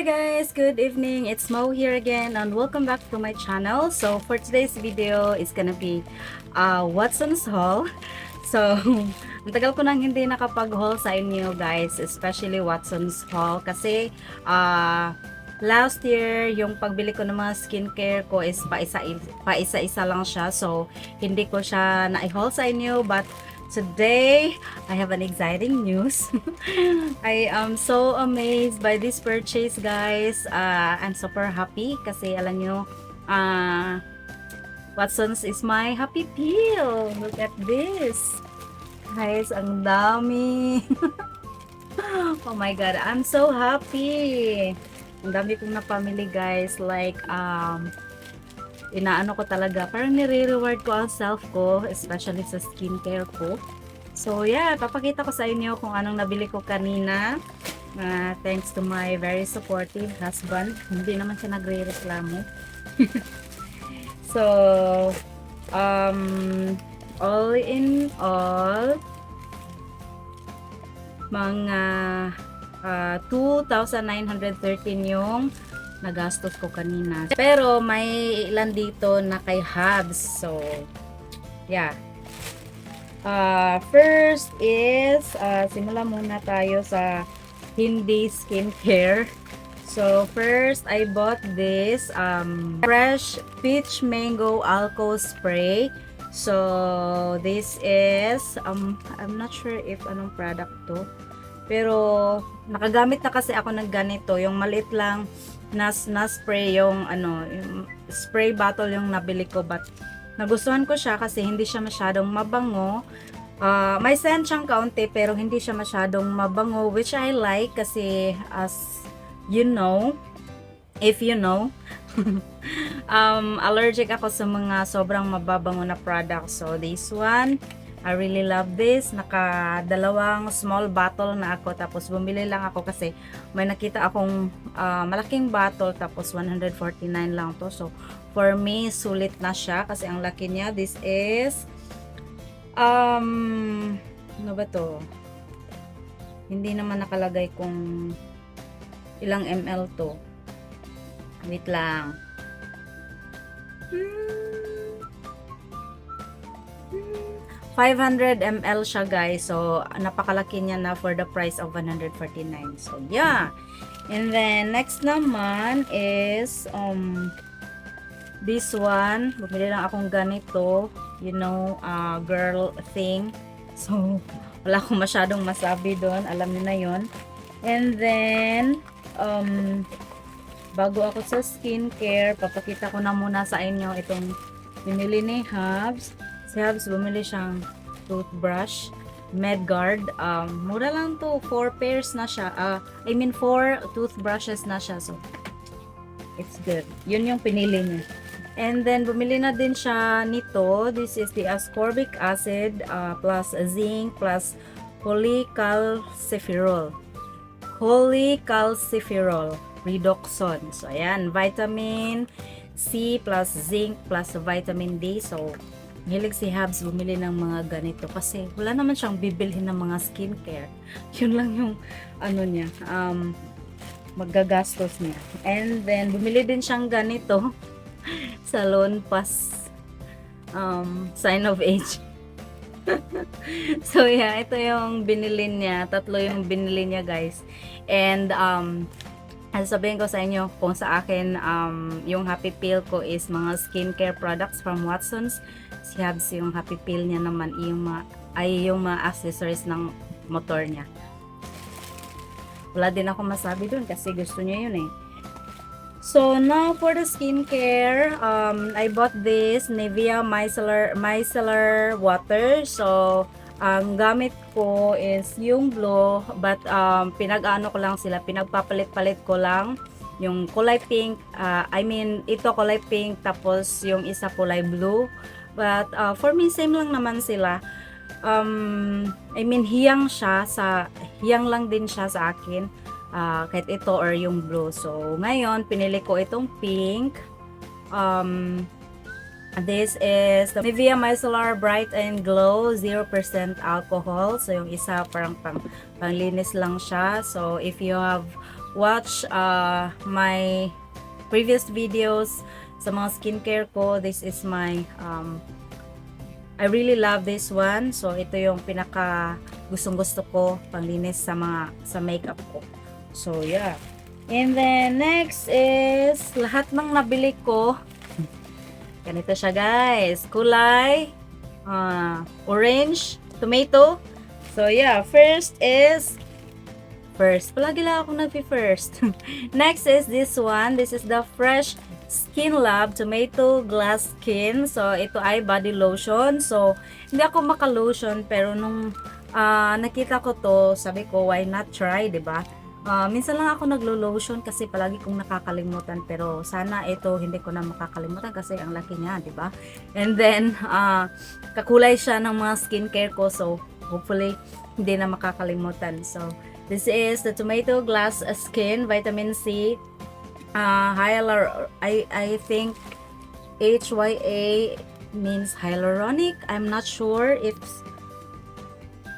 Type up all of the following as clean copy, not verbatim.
Hi guys, good evening. It's Mo here again and welcome back to my channel. So for today's video, it's gonna be Watson's haul. So ang tagal ko nang hindi nakapag-haul sa inyo guys, especially Watson's haul kasi last year yung pagbili ko ng mga skincare ko is paisa-isa lang siya. So hindi ko siya na-haul sa inyo, but today, I have an exciting news. I am so amazed by this purchase, guys. I'm super happy kasi alam nyo, Watson's is my happy pill. Look at this. Guys, ang dami. Oh my God, I'm so happy. Ang dami kong napamili, guys. Like, inaano ko talaga, parang nire-reward ko ang self ko, especially sa skincare ko. So yeah, papakita ko sa inyo kung anong nabili ko kanina. Thanks to my very supportive husband. Hindi naman siya nagre-reklamo. So, all in all, mga 2,913 yung nagastos ko kanina. Pero may ilan dito na kay Habs. So, yeah. First is, simula muna tayo sa Hindi Skincare. So, first, I bought this Fresh Peach Mango Alcohol Spray. So, this is, I'm not sure if anong product to. Pero, nakagamit na kasi ako ng ganito. Yung maliit lang na spray yung yung spray bottle yung nabili ko, but nagustuhan ko siya kasi hindi siya masyadong mabango. May scent siyang kaunti pero hindi siya masyadong mabango, which I like kasi as you know, if you know, allergic ako sa mga sobrang mababango na products. So this one, I really love this. Naka-dalawang small bottle na ako. Tapos bumili lang ako kasi may nakita akong malaking bottle. Tapos 149 lang to. So for me, sulit na siya kasi ang laki niya. This is ano ba to? Hindi naman nakalagay kung ilang ml to. Wait lang. 500 ml siya, guys. So, napakalaki niya na for the price of 149. So, yeah. And then, next naman is, this one. Bumili lang akong ganito. You know, girl thing. So, wala akong masyadong masabi doon. Alam niyo na yon. And then, bago ako sa skincare, papakita ko na muna sa inyo itong binili ni Habs. Si Habs, bumili siyang toothbrush, Medguard. Mura lang to. 4 pairs na siya. I mean 4 toothbrushes na siya. So, it's good. Yun yung pinili niya. And then, bumili na din siya nito. This is the ascorbic acid plus zinc plus cholecalciferol. Cholecalciferol redoxon. So, ayan. Vitamin C plus zinc plus vitamin D. So, hilig si Habs bumili ng mga ganito kasi wala naman siyang bibilhin ng mga skincare. Yun lang yung niya, magagastos niya. And then bumili din siyang ganito salon pass, sign of age. So yeah, ito yung binili niya. 3 yung binili niya, guys. And sabihin ko sa inyo kung sa akin yung happy pill ko is mga skincare products from Watson's. Si Habs yung happy pill niya naman yung mga accessories ng motor niya. Wala din ako masabi dun kasi gusto niya yun eh. So now for the skincare, I bought this Nivea micellar water. So ang gamit ko is yung blue, but pinag-ano ko lang sila, pinagpapalit-palit ko lang yung kulay pink. I mean, ito kulay pink, tapos yung isa kulay blue. But for me, same lang naman sila. I mean, hiyang lang din siya sa akin. Kahit ito or yung blue. So, ngayon, pinili ko itong pink. This is the Nivea Micellar Bright and Glow 0% alcohol. So, yung isa parang panglinis lang siya. So, if you have watch my previous videos sa mga skincare ko, this is my I really love this one. So ito yung pinaka gustong-gusto ko panglinis sa makeup ko. So yeah. And then next is lahat ng nabili ko. Ganito siya guys. Kulay orange, tomato. So yeah, palagi lang ako nagpi-first. Next is this one. This is the Fresh Skin Lab Tomato Glass Skin. So, ito ay body lotion. So, hindi ako maka-lotion, pero nung nakita ko to, sabi ko, why not try, 'di ba? Minsan lang ako naglo-lotion kasi palagi kong nakakalimutan, pero sana ito hindi ko na makakalimutan kasi ang laki niya, 'di ba? And then kakulay siya ng mga skincare ko, so hopefully hindi na makakalimutan. So, this is the Tomato Glass Skin Vitamin C I think HYA means hyaluronic. I'm not sure if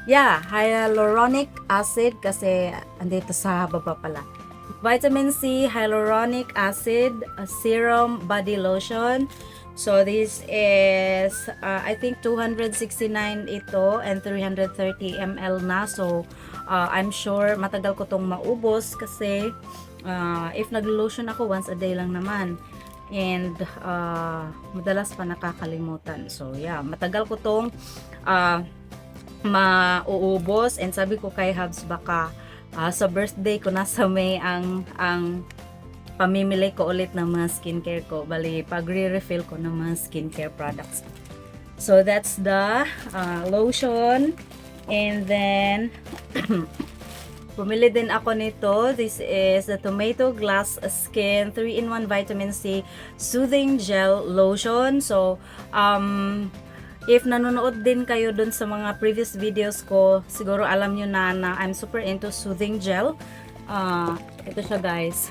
hyaluronic acid kasi andito sa baba pala. Vitamin C, hyaluronic acid, serum body lotion. So this is I think 269 ito and 330 ml na. So I'm sure matagal ko tong maubos kasi if nag-lotion ako once a day lang naman, and madalas pa nakakalimutan. So yeah, matagal ko tong mauubos, and sabi ko kay Habs baka sa birthday ko nasa May ang pamimili ko ulit ng mga skincare ko, bali pag re-refill ko ng mga skincare products. So that's the lotion. And then pumili din ako nito. This is the Tomato Glass Skin 3-in-1 Vitamin C Soothing Gel Lotion. So, if nanonood din kayo dun sa mga previous videos ko, siguro alam nyo na I'm super into soothing gel. Ito siya guys.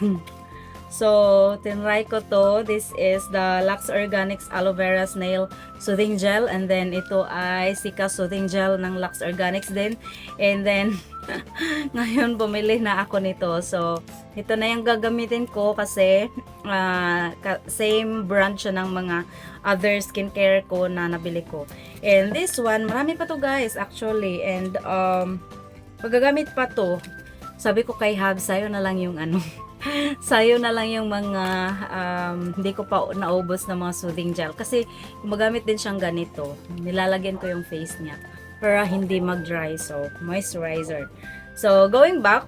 So, tinry ko to. This is the Lux Organics Aloe Vera Snail Soothing Gel. And then, ito ay Sika Soothing Gel ng Lux Organics din. And then, ngayon bumili na ako nito. So, ito na yung gagamitin ko kasi same brand siya ng mga other skincare ko na nabili ko. And this one, marami pa to guys actually. And paggagamit pa to, sabi ko kay Hab, sayo na lang yung sayo na lang yung mga hindi ko pa naubos na mga soothing gel. Kasi gumagamit din siyang ganito. Nilalagyan ko yung face niya para hindi mag-dry. So, moisturizer. So, going back,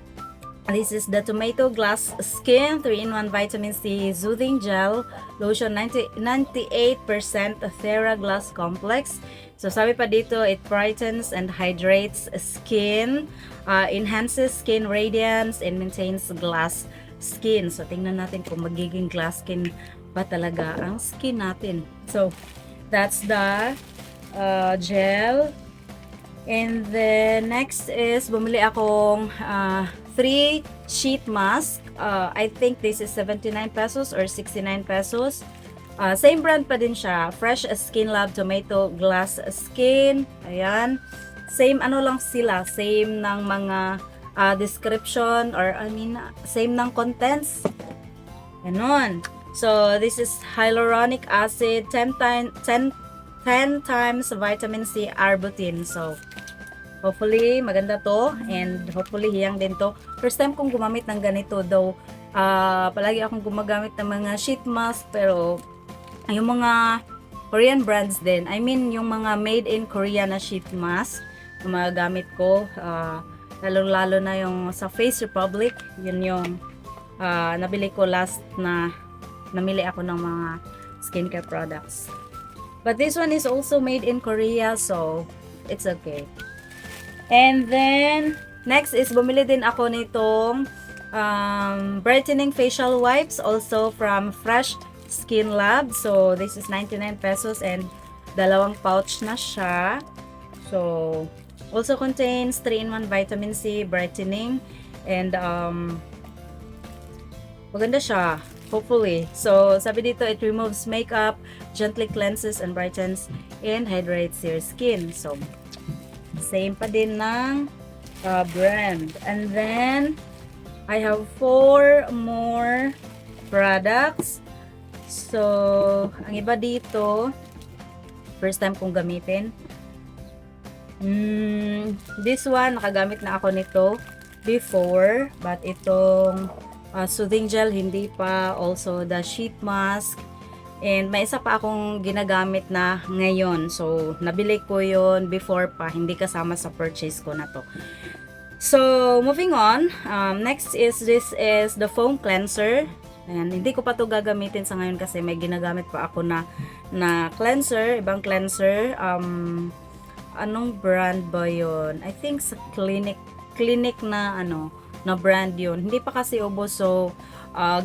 this is the Tomato Glass Skin 3-in-1 Vitamin C Soothing Gel Lotion 98% Thera-Glass Complex. So, sabi pa dito, it brightens and hydrates skin, enhances skin radiance, and maintains glass skin. So, tingnan natin kung magiging glass skin ba talaga ang skin natin. So, that's the gel. And then, next is, bumili akong 3 sheet mask. I think this is 79 pesos or 69 pesos. Same brand pa din siya. Fresh Skin Lab Tomato Glass Skin. Ayan. Same lang sila. Same ng mga description or same ng contents. Ganon. So, this is hyaluronic acid, 10 times vitamin C arbutin. So, hopefully, maganda to. And hopefully, hiyang din to. First time kong gumamit ng ganito. Though, palagi akong gumagamit ng mga sheet mask. Pero, yung mga Korean brands din. I mean, yung mga made in Korea na sheet mask. Yung mga gamit ko. Lalo na yung sa Face Republic. Yun yung nabili ko last na namili ako ng mga skincare products. But this one is also made in Korea, so it's okay. And then, next is bumili din ako nitong brightening facial wipes, also from Fresh Skin Lab. So, this is 99 pesos and dalawang pouch na siya. So, also contains 3-in-1 vitamin C brightening, and maganda siya, hopefully. So, sabi dito, it removes makeup, gently cleanses and brightens and hydrates your skin. So, same pa din ng brand. And then, I have 4 more products. So, ang iba dito, first time kong gamitin. This one, nakagamit na ako nito before. But itong soothing gel, hindi pa. Also, the sheet mask. And may isa pa akong ginagamit na ngayon. So, nabili ko yon before pa. Hindi kasama sa purchase ko na to. So, moving on. Next is, this is the foam cleanser. Ayan, hindi ko pa to gagamitin sa ngayon kasi may ginagamit pa ako na cleanser, ibang cleanser. Anong brand ba yon? I think sa clinic na na brand yon. Hindi pa kasi ubos, so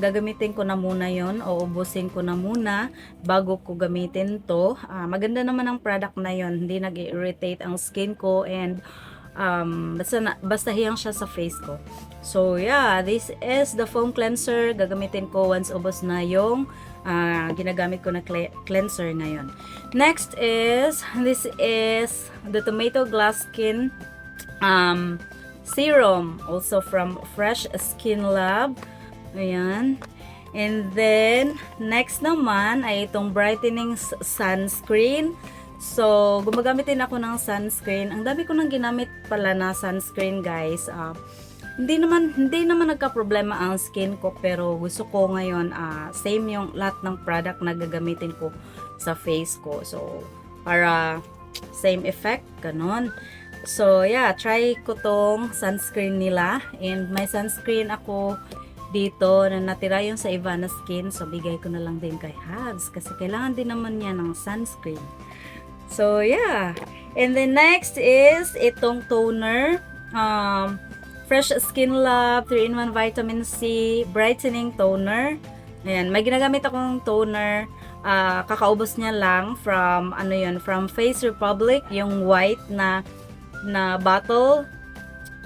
gagamitin ko na muna yon o ubusin ko na muna bago ko gamitin to. Maganda naman ang product na yon, hindi nag-irritate ang skin ko, and basta hiyang siya sa face ko. So yeah, this is the foam cleanser. Gagamitin ko once ubos na yung ginagamit ko na cleanser ngayon. Next is, this is the tomato glass skin serum, also from Fresh Skin Lab. Ayan. And then, next naman ay itong brightening sunscreen. So, gumagamit din ako ng sunscreen. Ang dami ko nang ginamit pala na sunscreen, guys. Hindi naman nagka-problema ang skin ko, pero gusto ko ngayon same yung lahat ng product na gagamitin ko sa face ko. So, para same effect, ganun. So, yeah, try ko tong sunscreen nila. And may sunscreen ako dito na natira yung sa Ivana Skin. So, bigay ko na lang din kay Habs kasi kailangan din naman niya ng sunscreen. So, yeah. And then next is itong toner. Fresh Skin Lab 3-in-1 Vitamin C Brightening Toner. Ayan, may ginagamit akong toner. Kakaubos niya lang from from Face Republic, yung white na bottle.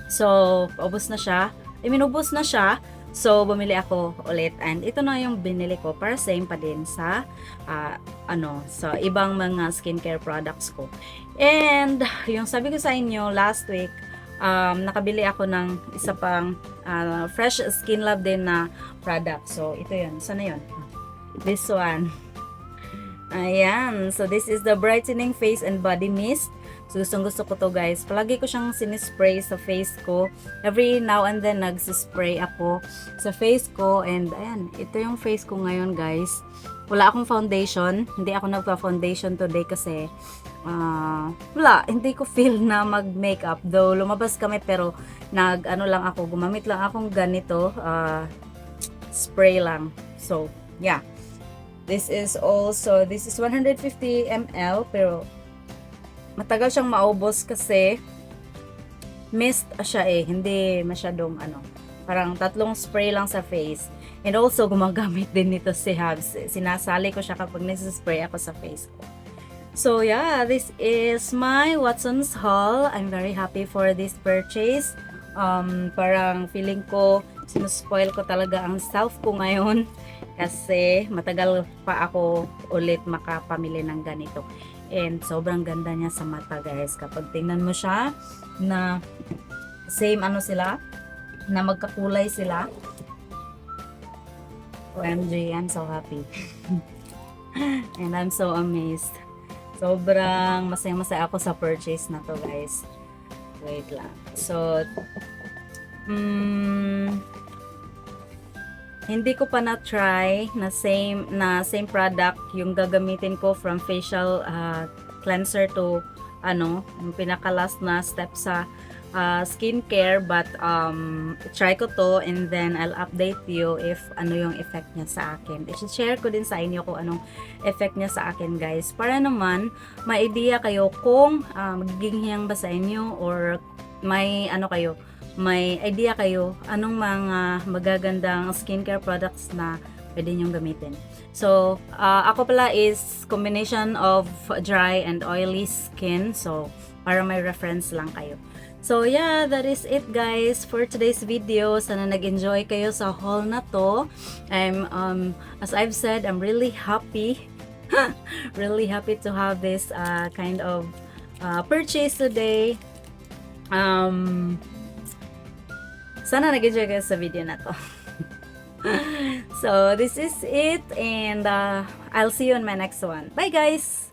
So, ubos na siya. Ubos na siya. So, bumili ako ulit, and ito na yung binili ko para same pa din sa sa ibang mga skincare products ko. And yung sabi ko sa inyo last week, nakabili ako ng isa pang Fresh Skin Lab din na product. So, ito yun. Sana yun? This one. Ayan. So, this is the Brightening Face and Body Mist. So, gusto ko to, guys. Palagi ko siyang sinispray sa face ko. Every now and then, nagsispray ako sa face ko. And, ayan. Ito yung face ko ngayon, guys. Wala akong foundation. Hindi ako nagpa-foundation today kasi wala. Hindi ko feel na mag-makeup. Though, lumabas kami pero lang ako. Gumamit lang akong ganito. Spray lang. So, yeah. This is 150 ml pero matagal siyang maubos kasi mist siya hindi masyadong parang 3 spray lang sa face. And also gumagamit din nito si Habs. Sinasali ko siya kapag nagsispray ako sa face ko. So yeah, this is my Watson's haul. I'm very happy for this purchase. Parang feeling ko sinuspoil ko talaga ang self ko ngayon kasi matagal pa ako ulit makapamili ng ganito. And sobrang ganda niya sa mata, guys. Kapag tingnan mo siya na same sila, na magkakulay sila. OMG, I'm so happy. And I'm so amazed. Sobrang masaya ako sa purchase na to, guys. Wait lang. So, hindi ko pa na-try na same product yung gagamitin ko from facial cleanser to yung pinaka-last na step sa skincare, but try ko to and then I'll update you if yung effect niya sa akin. I-share ko din sa inyo kung anong effect niya sa akin, guys, para naman may idea kayo kung magiging hiyang ba sa inyo or may may idea kayo anong mga magagandang skincare products na pwede nyong gamitin. So, ako pala is combination of dry and oily skin. So, para may reference lang kayo. So, yeah, that is it, guys, for today's video. Sana nag-enjoy kayo sa haul na to. As I've said, I'm really happy. Really happy to have this kind of sana nag-enjoy kayo sa video na to. So, this is it and I'll see you on my next one. Bye guys!